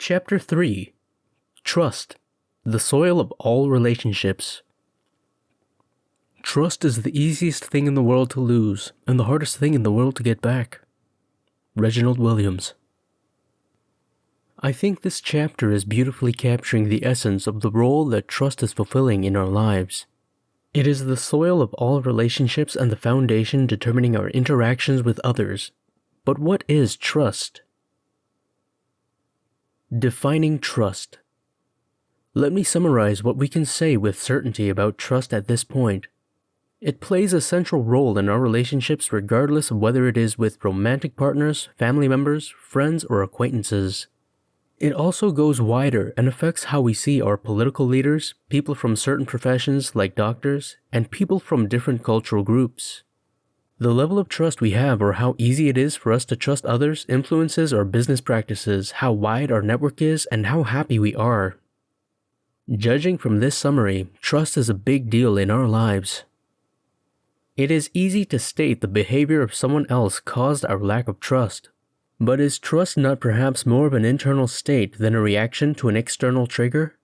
Chapter 3. Trust, the soil of all relationships. Trust is the easiest thing in the world to lose, and the hardest thing in the world to get back. Reginald Williams. I think this chapter is beautifully capturing the essence of the role that trust is fulfilling in our lives. It is the soil of all relationships and the foundation determining our interactions with others. But what is trust? Defining trust. Let me summarize what we can say with certainty about trust at this point. It plays a central role in our relationships regardless of whether it is with romantic partners, family members, friends, or acquaintances. It also goes wider and affects how we see our political leaders, people from certain professions like doctors, and people from different cultural groups. The level of trust we have or how easy it is for us to trust others influences our business practices, how wide our network is, and how happy we are. Judging from this summary, trust is a big deal in our lives. It is easy to state the behavior of someone else caused our lack of trust. But is trust not perhaps more of an internal state than a reaction to an external trigger?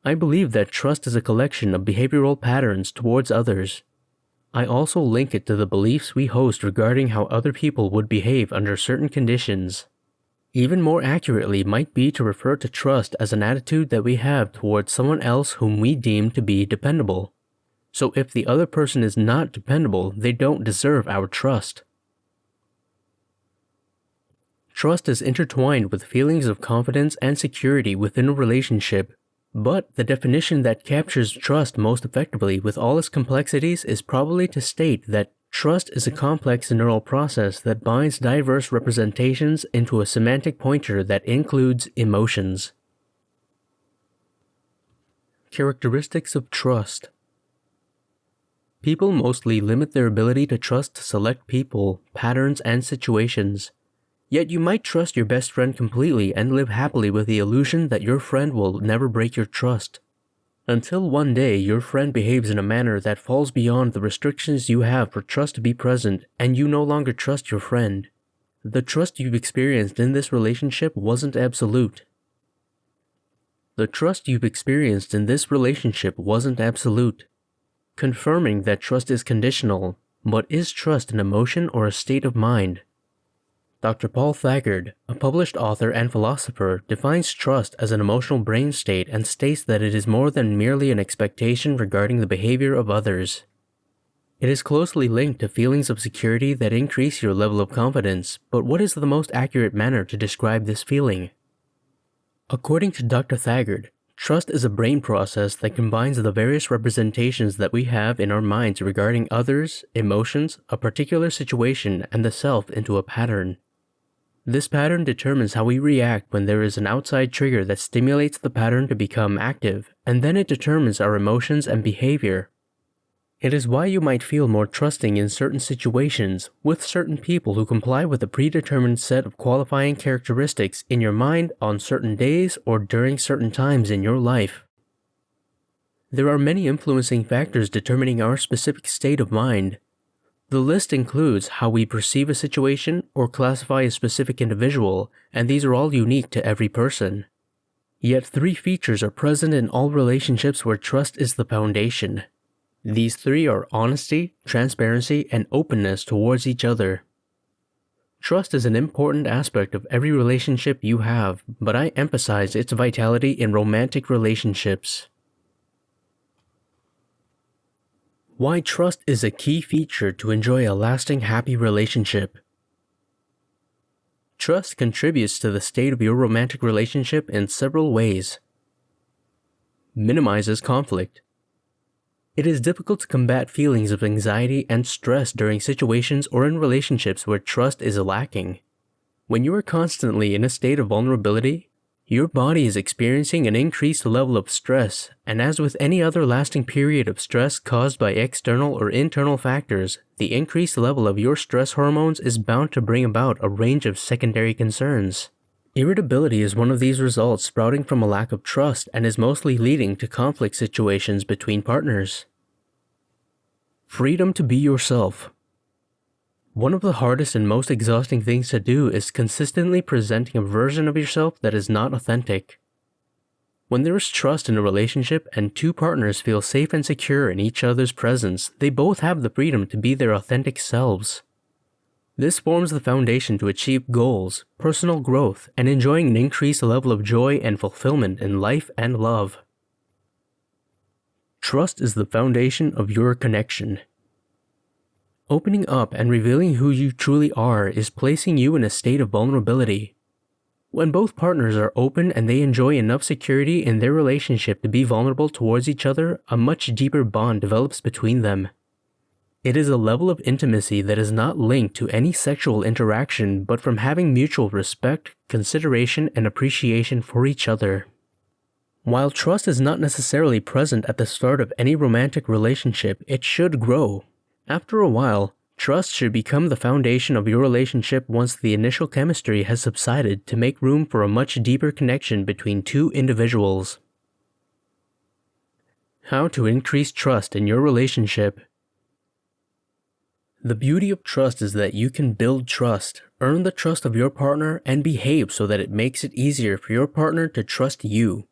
I believe that trust is a collection of behavioral patterns towards others. I also link it to the beliefs we host regarding how other people would behave under certain conditions. Even more accurately might be to refer to trust as an attitude that we have towards someone else whom we deem to be dependable. So if the other person is not dependable, they don't deserve our trust. Trust is intertwined with feelings of confidence and security within a relationship. But the definition that captures trust most effectively with all its complexities is probably to state that trust is a complex neural process that binds diverse representations into a semantic pointer that includes emotions. Characteristics of trust. People mostly limit their ability to trust select people, patterns, and situations. Yet you might trust your best friend completely and live happily with the illusion that your friend will never break your trust. Until one day your friend behaves in a manner that falls beyond the restrictions you have for trust to be present, and you no longer trust your friend. The trust you've experienced in this relationship wasn't absolute. Confirming that trust is conditional, but is trust an emotion or a state of mind? Dr. Paul Thagard, a published author and philosopher, defines trust as an emotional brain state and states that it is more than merely an expectation regarding the behavior of others. It is closely linked to feelings of security that increase your level of confidence, but what is the most accurate manner to describe this feeling? According to Dr. Thagard, trust is a brain process that combines the various representations that we have in our minds regarding others, emotions, a particular situation, and the self into a pattern. This pattern determines how we react when there is an outside trigger that stimulates the pattern to become active, and then it determines our emotions and behavior. It is why you might feel more trusting in certain situations, with certain people who comply with a predetermined set of qualifying characteristics in your mind on certain days or during certain times in your life. There are many influencing factors determining our specific state of mind. The list includes how we perceive a situation or classify a specific individual, and these are all unique to every person. Yet 3 features are present in all relationships where trust is the foundation. These 3 are honesty, transparency, and openness towards each other. Trust is an important aspect of every relationship you have, but I emphasize its vitality in romantic relationships. Why trust is a key feature to enjoy a lasting happy relationship. Trust contributes to the state of your romantic relationship in several ways. Minimizes conflict. It is difficult to combat feelings of anxiety and stress during situations or in relationships where trust is lacking. When you are constantly in a state of vulnerability, your body is experiencing an increased level of stress, and as with any other lasting period of stress caused by external or internal factors, the increased level of your stress hormones is bound to bring about a range of secondary concerns. Irritability is one of these results sprouting from a lack of trust and is mostly leading to conflict situations between partners. Freedom to be yourself. One of the hardest and most exhausting things to do is consistently presenting a version of yourself that is not authentic. When there is trust in a relationship and two partners feel safe and secure in each other's presence, they both have the freedom to be their authentic selves. This forms the foundation to achieve goals, personal growth, and enjoying an increased level of joy and fulfillment in life and love. Trust is the foundation of your connection. Opening up and revealing who you truly are is placing you in a state of vulnerability. When both partners are open and they enjoy enough security in their relationship to be vulnerable towards each other, a much deeper bond develops between them. It is a level of intimacy that is not linked to any sexual interaction, but from having mutual respect, consideration, and appreciation for each other. While trust is not necessarily present at the start of any romantic relationship, it should grow. After a while, trust should become the foundation of your relationship once the initial chemistry has subsided to make room for a much deeper connection between two individuals. How to increase trust in your relationship. The beauty of trust is that you can build trust, earn the trust of your partner, and behave so that it makes it easier for your partner to trust you.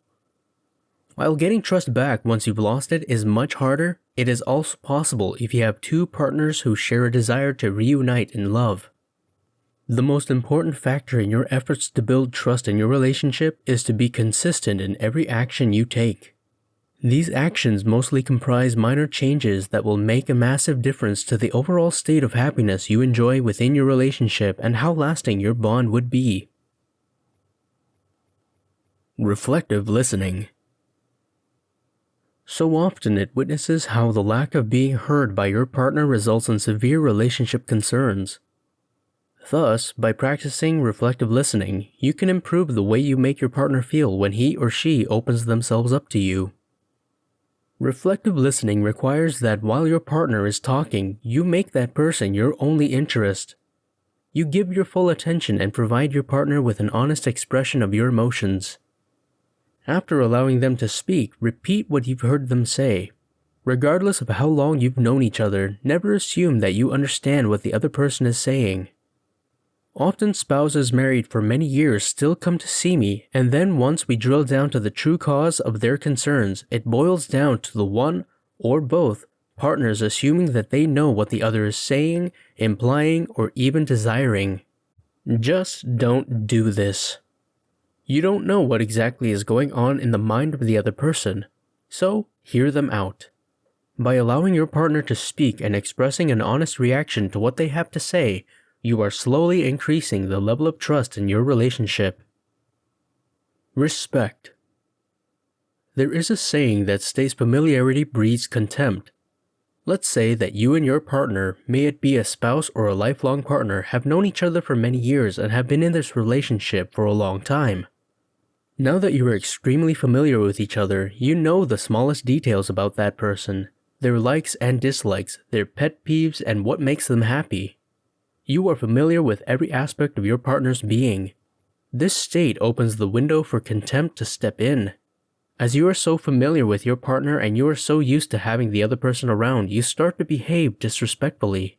While getting trust back once you've lost it is much harder, it is also possible if you have two partners who share a desire to reunite in love. The most important factor in your efforts to build trust in your relationship is to be consistent in every action you take. These actions mostly comprise minor changes that will make a massive difference to the overall state of happiness you enjoy within your relationship and how lasting your bond would be. Reflective listening. So often it witnesses how the lack of being heard by your partner results in severe relationship concerns. Thus, by practicing reflective listening, you can improve the way you make your partner feel when he or she opens themselves up to you. Reflective listening requires that while your partner is talking, you make that person your only interest. You give your full attention and provide your partner with an honest expression of your emotions. After allowing them to speak, repeat what you've heard them say. Regardless of how long you've known each other, never assume that you understand what the other person is saying. Often spouses married for many years still come to see me, and then once we drill down to the true cause of their concerns, it boils down to the one, or both, partners assuming that they know what the other is saying, implying, or even desiring. Just don't do this. You don't know what exactly is going on in the mind of the other person, so hear them out. By allowing your partner to speak and expressing an honest reaction to what they have to say, you are slowly increasing the level of trust in your relationship. Respect. There is a saying that states familiarity breeds contempt. Let's say that you and your partner, may it be a spouse or a lifelong partner, have known each other for many years and have been in this relationship for a long time. Now that you are extremely familiar with each other, you know the smallest details about that person, their likes and dislikes, their pet peeves, and what makes them happy. You are familiar with every aspect of your partner's being. This state opens the window for contempt to step in. As you are so familiar with your partner and you are so used to having the other person around, you start to behave disrespectfully.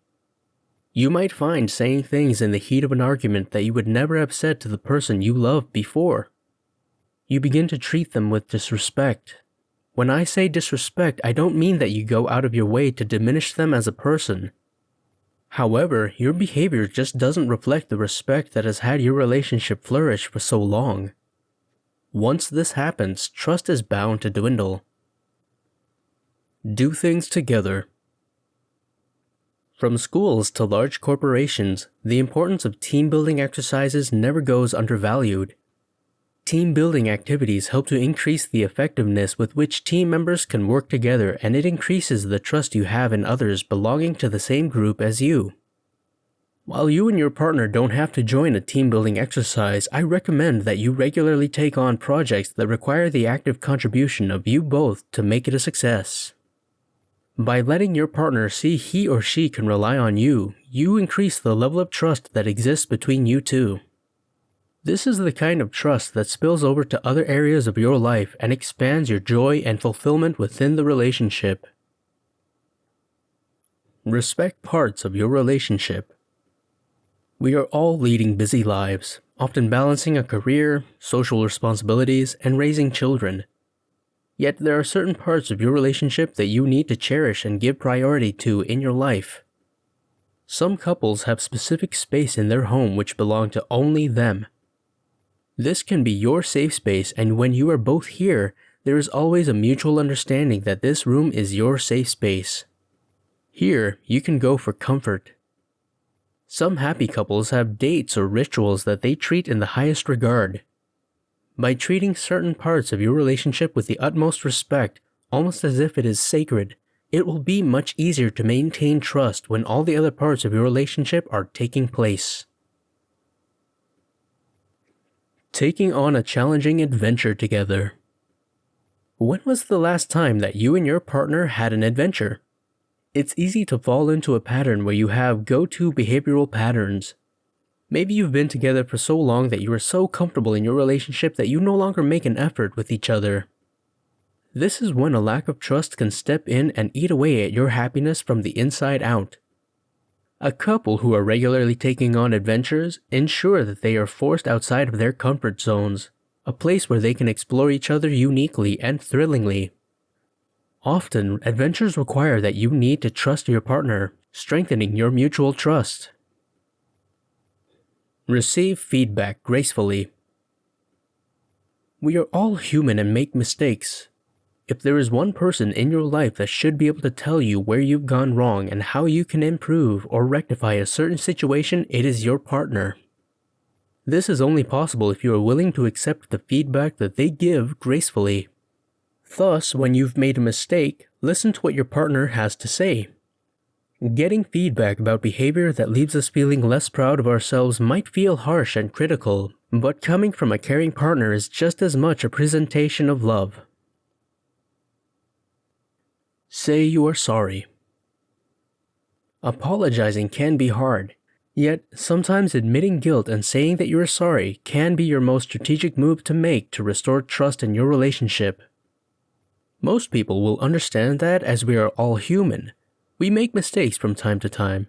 You might find saying things in the heat of an argument that you would never have said to the person you loved before. You begin to treat them with disrespect. When I say disrespect, I don't mean that you go out of your way to diminish them as a person. However, your behavior just doesn't reflect the respect that has had your relationship flourish for so long. Once this happens, trust is bound to dwindle. Do things together. From schools to large corporations, the importance of team-building exercises never goes undervalued. Team-building activities help to increase the effectiveness with which team members can work together, and it increases the trust you have in others belonging to the same group as you. While you and your partner don't have to join a team-building exercise, I recommend that you regularly take on projects that require the active contribution of you both to make it a success. By letting your partner see he or she can rely on you, you increase the level of trust that exists between you two. This is the kind of trust that spills over to other areas of your life and expands your joy and fulfillment within the relationship. Respect parts of your relationship. We are all leading busy lives, often balancing a career, social responsibilities, and raising children. Yet there are certain parts of your relationship that you need to cherish and give priority to in your life. Some couples have specific space in their home which belong to only them. This can be your safe space, and when you are both here, there is always a mutual understanding that this room is your safe space. Here, you can go for comfort. Some happy couples have dates or rituals that they treat in the highest regard. By treating certain parts of your relationship with the utmost respect, almost as if it is sacred, it will be much easier to maintain trust when all the other parts of your relationship are taking place. Taking on a challenging adventure together. When was the last time that you and your partner had an adventure? It's easy to fall into a pattern where you have go-to behavioral patterns. Maybe you've been together for so long that you are so comfortable in your relationship that you no longer make an effort with each other. This is when a lack of trust can step in and eat away at your happiness from the inside out. A couple who are regularly taking on adventures ensure that they are forced outside of their comfort zones, a place where they can explore each other uniquely and thrillingly. Often, adventures require that you need to trust your partner, strengthening your mutual trust. Receive feedback gracefully. We are all human and make mistakes. If there is one person in your life that should be able to tell you where you've gone wrong and how you can improve or rectify a certain situation, it is your partner. This is only possible if you are willing to accept the feedback that they give gracefully. Thus, when you've made a mistake, listen to what your partner has to say. Getting feedback about behavior that leaves us feeling less proud of ourselves might feel harsh and critical, but coming from a caring partner is just as much a presentation of love. Say you are sorry. Apologizing can be hard, yet sometimes admitting guilt and saying that you are sorry can be your most strategic move to make to restore trust in your relationship. Most people will understand that as we are all human. We make mistakes from time to time.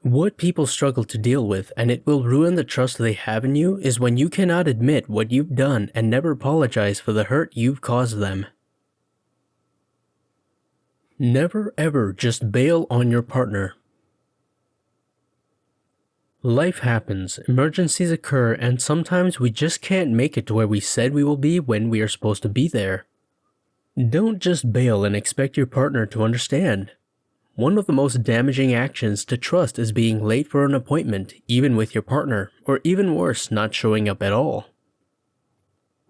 What people struggle to deal with, and it will ruin the trust they have in you, is when you cannot admit what you've done and never apologize for the hurt you've caused them. Never ever just bail on your partner. Life happens, emergencies occur, and sometimes we just can't make it to where we said we will be when we are supposed to be there. Don't just bail and expect your partner to understand. One of the most damaging actions to trust is being late for an appointment, even with your partner, or even worse, not showing up at all.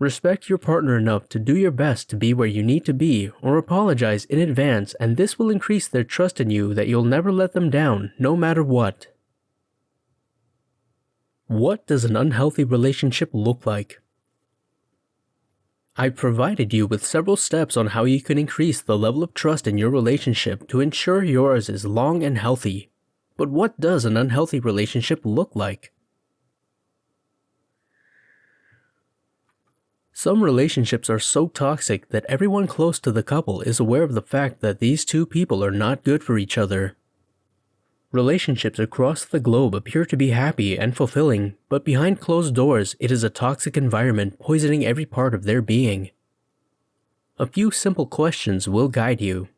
Respect your partner enough to do your best to be where you need to be, or apologize in advance, and this will increase their trust in you that you'll never let them down, no matter what. What does an unhealthy relationship look like? I provided you with several steps on how you can increase the level of trust in your relationship to ensure yours is long and healthy. But what does an unhealthy relationship look like? Some relationships are so toxic that everyone close to the couple is aware of the fact that these two people are not good for each other. Relationships across the globe appear to be happy and fulfilling, but behind closed doors, it is a toxic environment poisoning every part of their being. A few simple questions will guide you.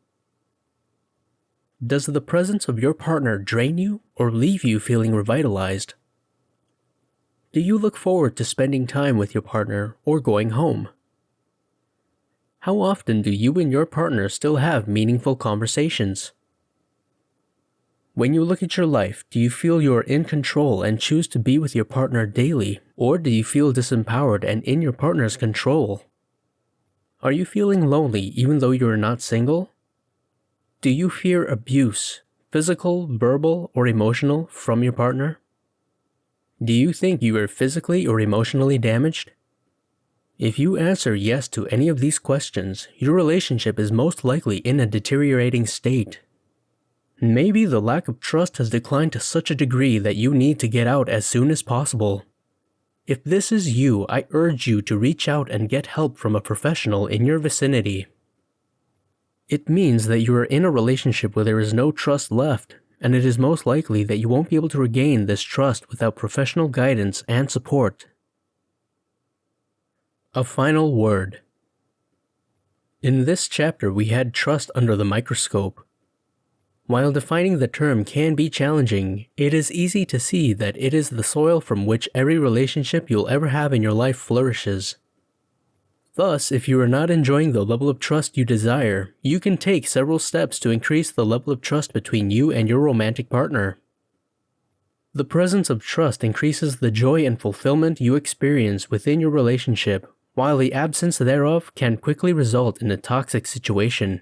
Does the presence of your partner drain you or leave you feeling revitalized? Do you look forward to spending time with your partner or going home? How often do you and your partner still have meaningful conversations? When you look at your life, do you feel you are in control and choose to be with your partner daily, or do you feel disempowered and in your partner's control? Are you feeling lonely even though you are not single? Do you fear abuse, physical, verbal, or emotional, from your partner? Do you think you are physically or emotionally damaged? If you answer yes to any of these questions, your relationship is most likely in a deteriorating state. Maybe the lack of trust has declined to such a degree that you need to get out as soon as possible. If this is you, I urge you to reach out and get help from a professional in your vicinity. It means that you are in a relationship where there is no trust left, and it is most likely that you won't be able to regain this trust without professional guidance and support. A final word. In this chapter, we had trust under the microscope. While defining the term can be challenging, it is easy to see that it is the soil from which every relationship you'll ever have in your life flourishes. Thus, if you are not enjoying the level of trust you desire, you can take several steps to increase the level of trust between you and your romantic partner. The presence of trust increases the joy and fulfillment you experience within your relationship, while the absence thereof can quickly result in a toxic situation.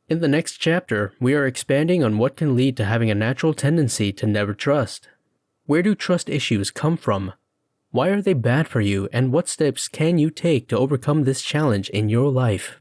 In the next chapter, we are expanding on what can lead to having a natural tendency to never trust. Where do trust issues come from? Why are they bad for you, and what steps can you take to overcome this challenge in your life?